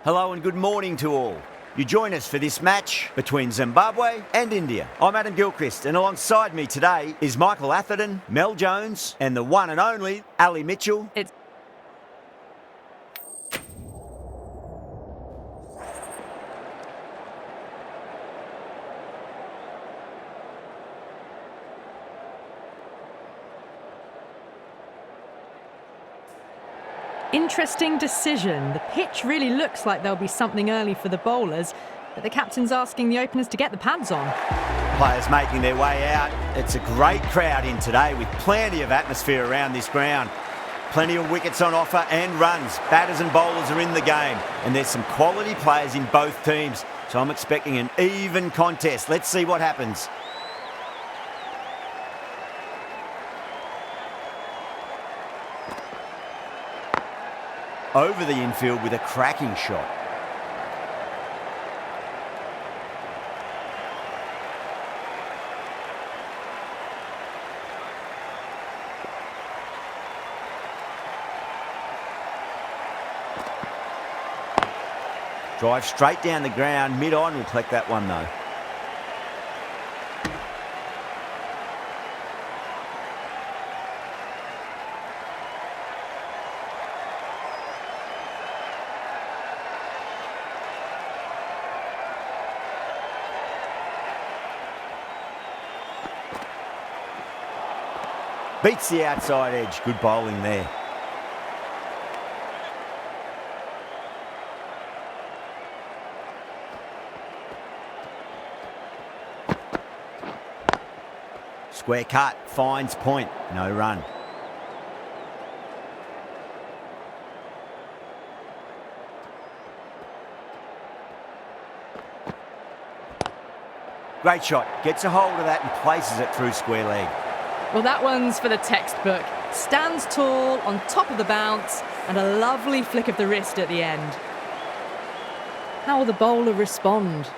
Hello and good morning to all. You join us for this match between Zimbabwe and India. I'm Adam Gilchrist, and alongside me today is Michael Atherton, Mel Jones, and the one and only Ali Mitchell. Interesting decision. The pitch really looks like there'll be something early for the bowlers, but the captain's asking the openers to get the pads on. Players making their way out. It's a great crowd in today with plenty of atmosphere around this ground. Plenty of wickets on offer and runs. Batters and bowlers are in the game, and there's some quality players in both teams, so I'm expecting an even contest. Let's see what happens. Over the infield with a cracking shot. Drive straight down the ground, mid-on, we'll collect that one though. Beats the outside edge. Good bowling there. Square cut, finds point, no run. Great shot, gets a hold of that and places it through square leg. Well, that one's for the textbook. Stands tall, on top of the bounce, and a lovely flick of the wrist at the end. How will the bowler respond?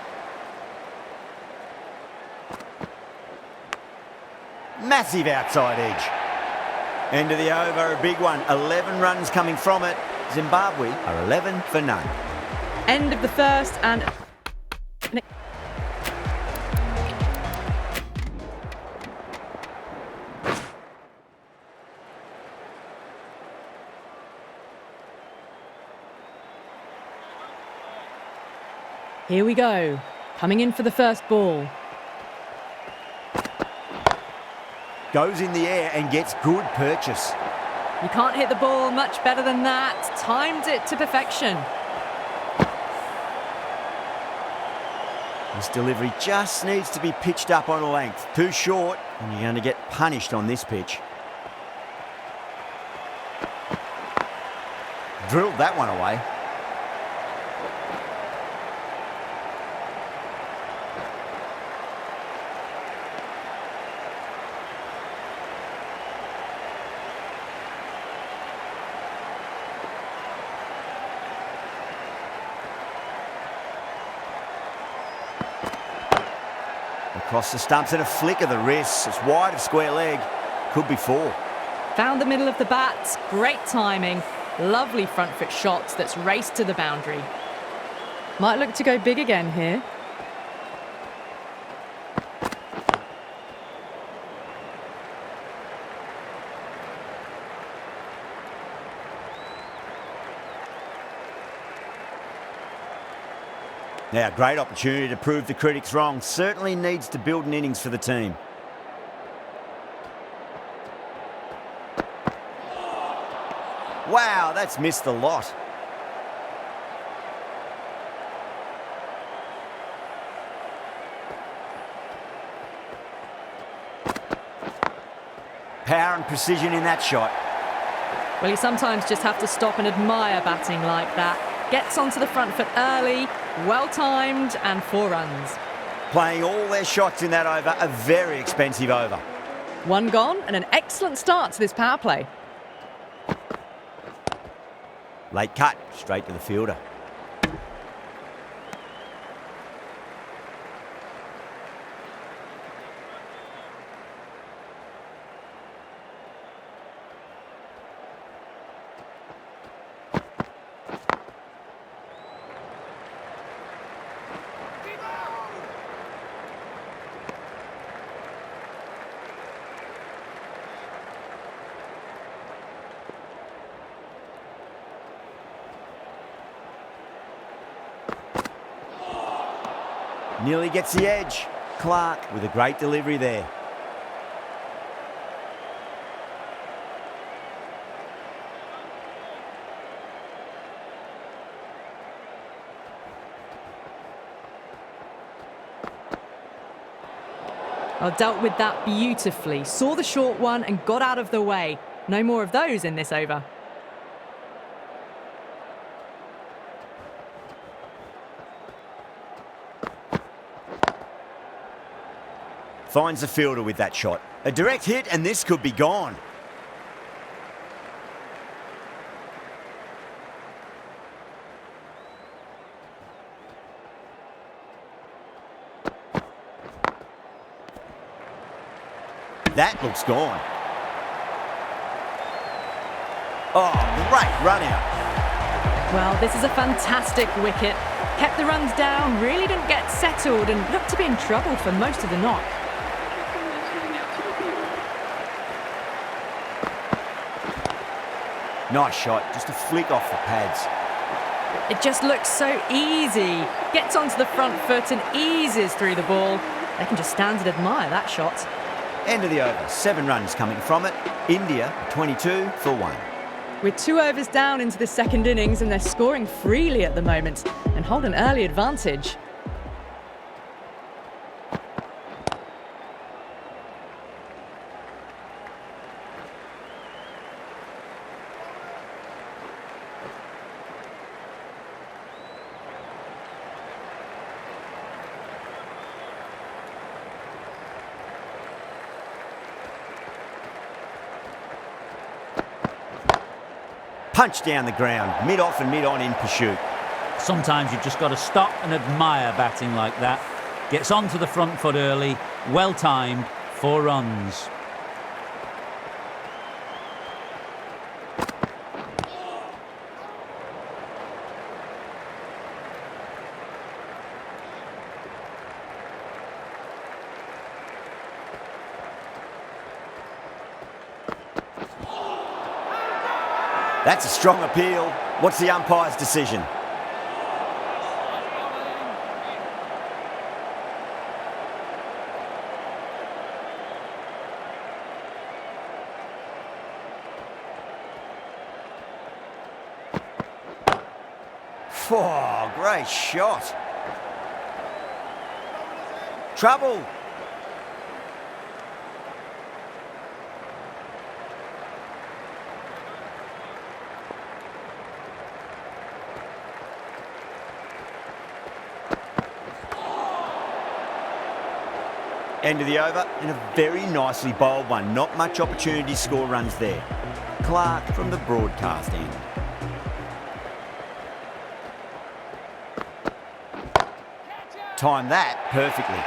Massive outside edge. End of the over, a big one. 11 runs coming from it. Zimbabwe are 11 for none. End of the first and... Here we go. Coming in for the first ball. Goes in the air and gets good purchase. You can't hit the ball much better than that. Timed it to perfection. This delivery just needs to be pitched up on a length. Too short, and you're going to get punished on this pitch. Drilled that one away. Across the stumps and a flick of the wrist. It's wide of square leg. Could be four. Found the middle of the bat. Great timing. Lovely front foot shots that's raced to the boundary. Might look to go big again here. Now, great opportunity to prove the critics wrong. Certainly needs to build an innings for the team. Wow, that's missed the lot. Power and precision in that shot. Well, you sometimes just have to stop and admire batting like that. Gets onto the front foot early, well-timed, and 4 runs. Playing all their shots in that over, a very expensive over. One gone, and an excellent start to this power play. Late cut, straight to the fielder. Nearly gets the edge. Clark with a great delivery there. Well, dealt with that beautifully. Saw the short one and got out of the way. No more of those in this over. Finds the fielder with that shot. A direct hit and this could be gone. That looks gone. Oh, great run out. Well, this is a fantastic wicket. Kept the runs down, really didn't get settled and looked to be in trouble for most of the knock. Nice shot, just a flick off the pads. It just looks so easy. Gets onto the front foot and eases through the ball. They can just stand and admire that shot. End of the over, 7 runs coming from it. India 22 for 1. We're 2 overs down into the second innings and they're scoring freely at the moment and hold an early advantage. Punch down the ground, mid-off and mid-on in pursuit. Sometimes you've just got to stop and admire batting like that. Gets onto the front foot early, well timed, 4 runs. That's a strong appeal. What's the umpire's decision? Oh, great shot. Trouble. End of the over, and a very nicely bowled one. Not much opportunity to score runs there. Clark from the broadcast end. Timed that perfectly.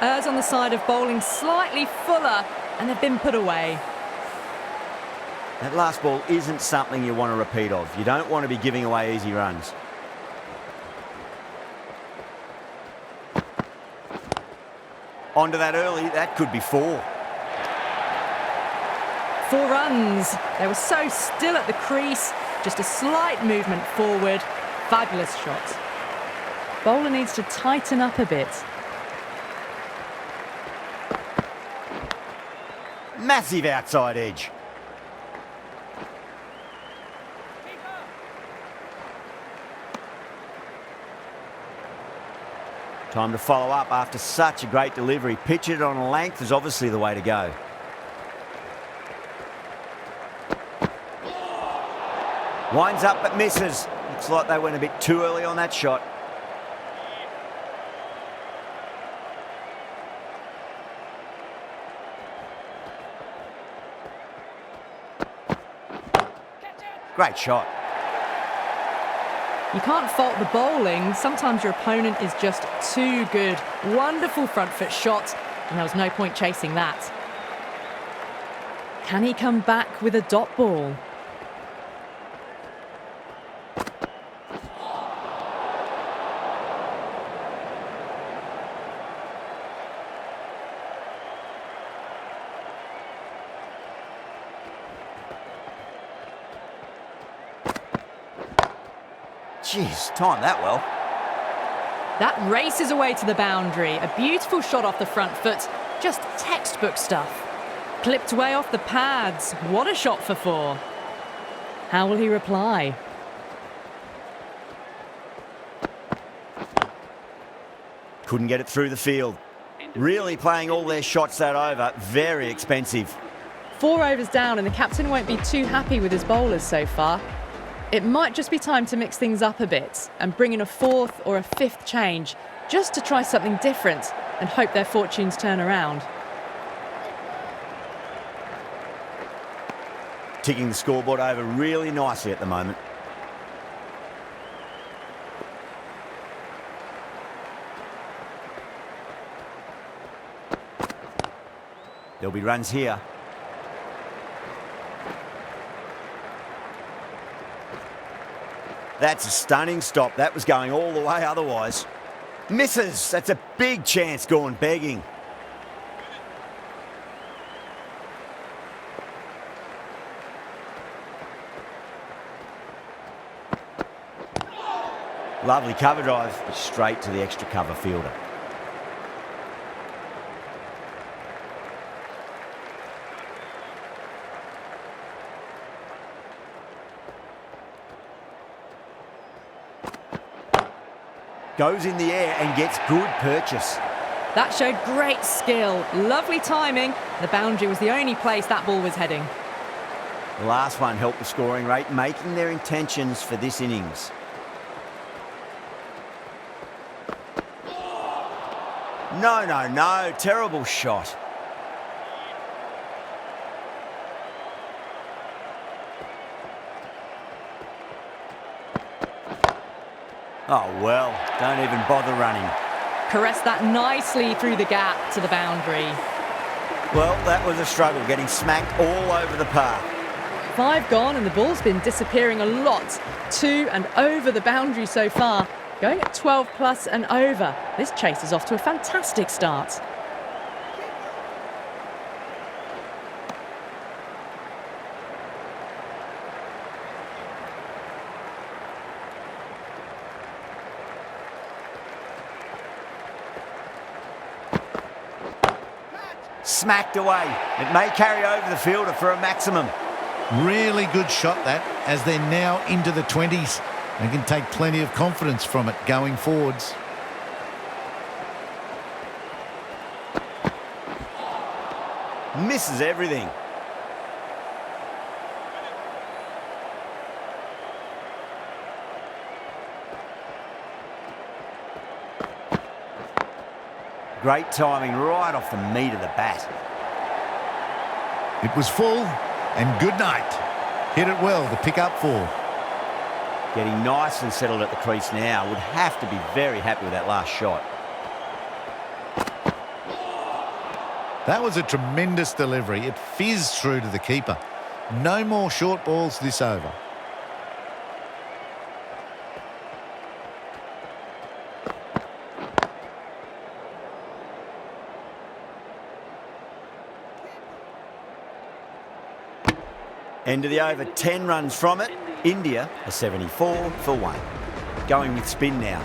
Errs on the side of bowling slightly fuller and they've been put away. That last ball isn't something you want to repeat of. You don't want to be giving away easy runs. Onto that early, that could be 4. 4 runs. They were so still at the crease. Just a slight movement forward. Fabulous shot. Bowler needs to tighten up a bit. Massive outside edge. Time to follow up after such a great delivery. Pitch it on a length is obviously the way to go. Winds up but misses. Looks like they went a bit too early on that shot. Great shot. You can't fault the bowling. Sometimes your opponent is just too good. Wonderful front foot shot, and there was no point chasing that. Can he come back with a dot ball? Jeez, timed that well. That races away to the boundary. A beautiful shot off the front foot. Just textbook stuff. Clipped way off the pads. What a shot for 4. How will he reply? Couldn't get it through the field. Really playing all their shots that over. Very expensive. 4 overs down and the captain won't be too happy with his bowlers so far. It might just be time to mix things up a bit and bring in a 4th or a 5th change just to try something different and hope their fortunes turn around. Ticking the scoreboard over really nicely at the moment. There'll be runs here. That's a stunning stop. That was going all the way otherwise. Misses. That's a big chance gone begging. Lovely cover drive, straight to the extra cover fielder. Goes in the air and gets good purchase. That showed great skill. Lovely timing. The boundary was the only place that ball was heading. The last one helped the scoring rate, making their intentions for this innings. No. Terrible shot. Oh, well, don't even bother running. Caressed that nicely through the gap to the boundary. Well, that was a struggle, getting smacked all over the park. 5 gone and the ball's been disappearing a lot. 2 and over the boundary so far. Going at 12 plus and over. This chase is off to a fantastic start. Smacked away. It may carry over the fielder for a maximum. Really good shot that, as they're now into the 20s. They can take plenty of confidence from it going forwards. Misses everything. Great timing right off the meat of the bat. It was full, and good night. Hit it well to pick up 4. Getting nice and settled at the crease now. Would have to be very happy with that last shot. That was a tremendous delivery. It fizzed through to the keeper. No more short balls this over. End of the over, 10 runs from it. India a 74 for 1. Going with spin now.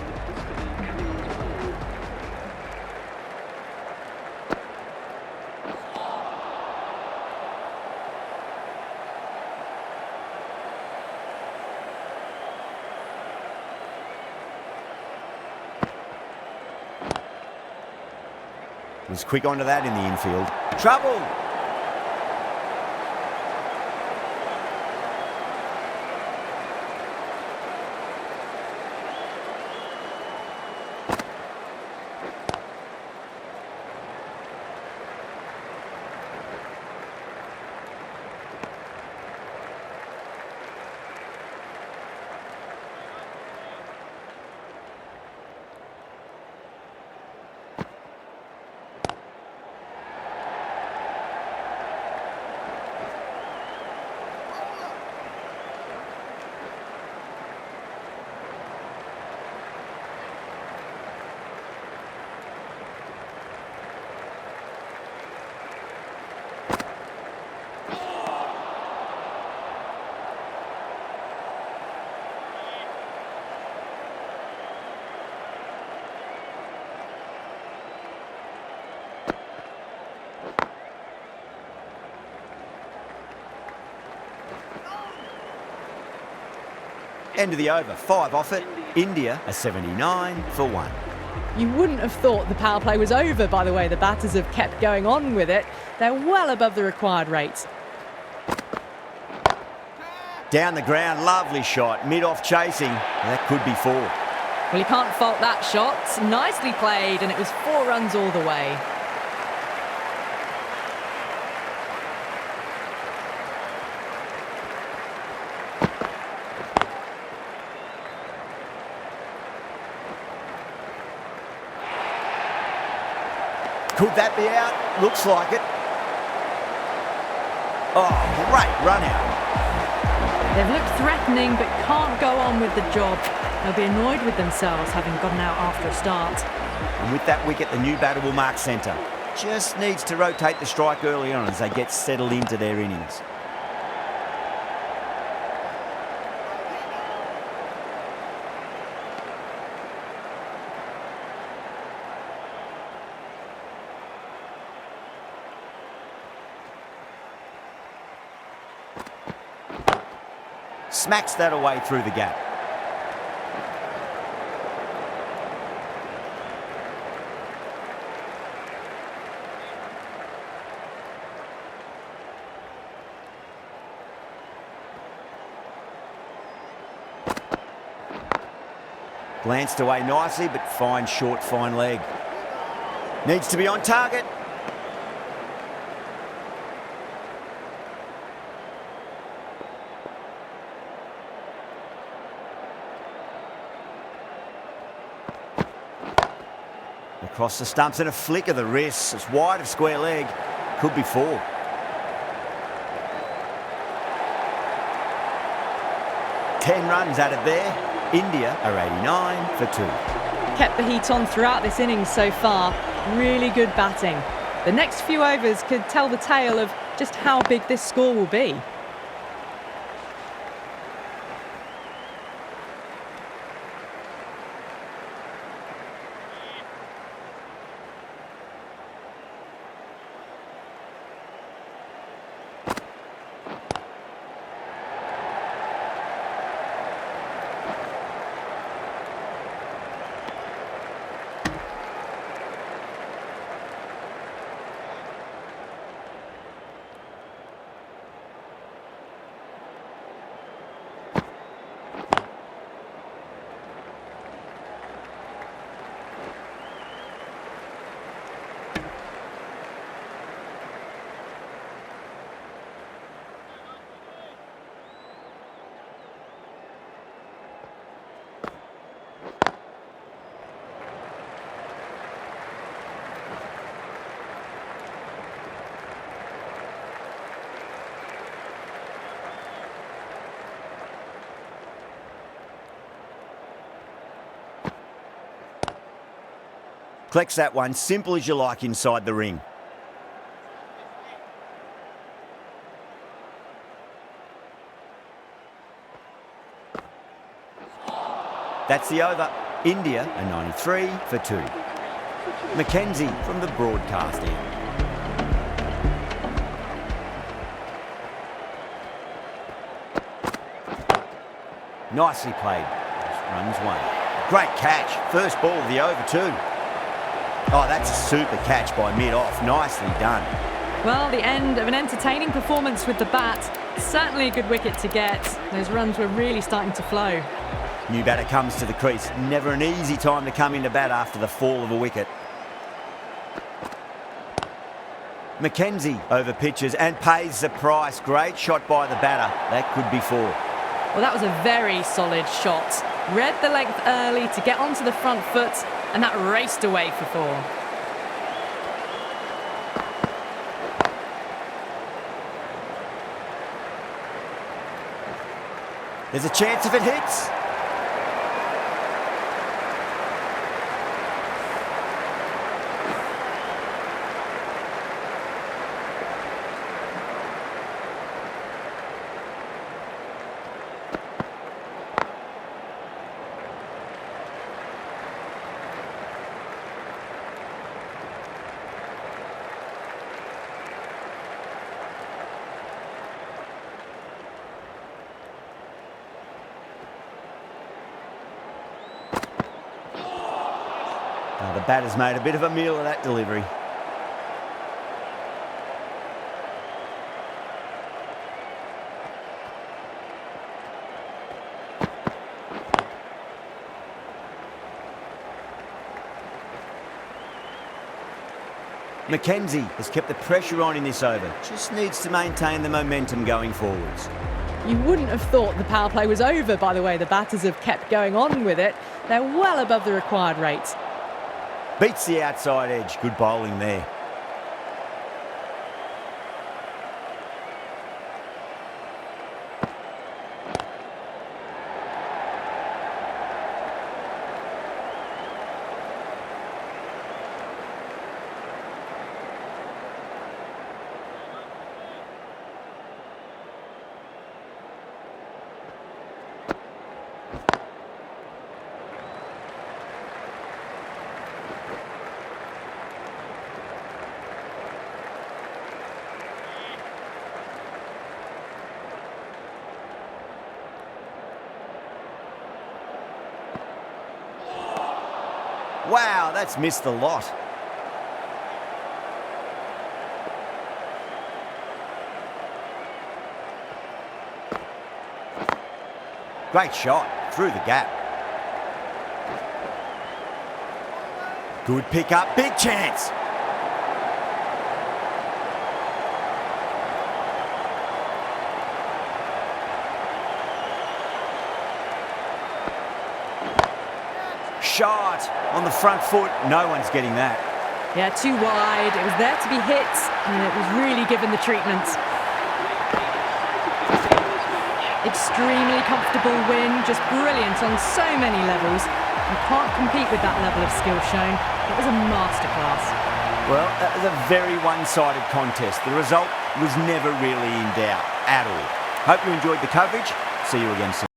Was quick onto that in the infield. Trouble! End of the over, 5 off it. India are 79 for 1. You wouldn't have thought the power play was over by the way the batters have kept going on with it. They're well above the required rate. Down the ground, lovely shot. Mid-off chasing. That could be 4. Well, you can't fault that shot. Nicely played, and it was 4 runs all the way. Could that be out? Looks like it. Oh, great run out. They've looked threatening, but can't go on with the job. They'll be annoyed with themselves having gotten out after a start. And with that wicket, the new batter will mark centre. Just needs to rotate the strike early on as they get settled into their innings. Smacks that away through the gap. Glanced away nicely, but fine short, fine leg. Needs to be on target. Across the stumps and a flick of the wrist. It's wide of square leg. Could be 4. Ten runs added there. India are 89 for 2. Kept the heat on throughout this innings so far. Really good batting. The next few overs could tell the tale of just how big this score will be. Collects that one, simple as you like inside the ring. That's the over. India are 93 for 2. Mackenzie from the broadcast end. Nicely played. Runs 1. Great catch. First ball of the over too. Oh, that's a super catch by mid-off. Nicely done. Well, the end of an entertaining performance with the bat. Certainly a good wicket to get. Those runs were really starting to flow. New batter comes to the crease. Never an easy time to come into bat after the fall of a wicket. Mackenzie over pitches and pays the price. Great shot by the batter. That could be 4. Well, that was a very solid shot. Read the length early to get onto the front foot, and that raced away for 4. There's a chance if it hits. Oh, the batter's made a bit of a meal of that delivery. Mackenzie has kept the pressure on in this over. Just needs to maintain the momentum going forwards. You wouldn't have thought the power play was over by the way the batters have kept going on with it. They're well above the required rates. Beats the outside edge. Good bowling there. Wow, that's missed a lot. Great shot, through the gap. Good pick up, big chance. Shot on the front foot. No one's getting that. Yeah, too wide. It was there to be hit, and it was really given the treatment. Extremely comfortable win, just brilliant on so many levels. You can't compete with that level of skill shown. It was a masterclass. Well, that was a very one-sided contest. The result was never really in doubt at all. Hope you enjoyed the coverage. See you again soon.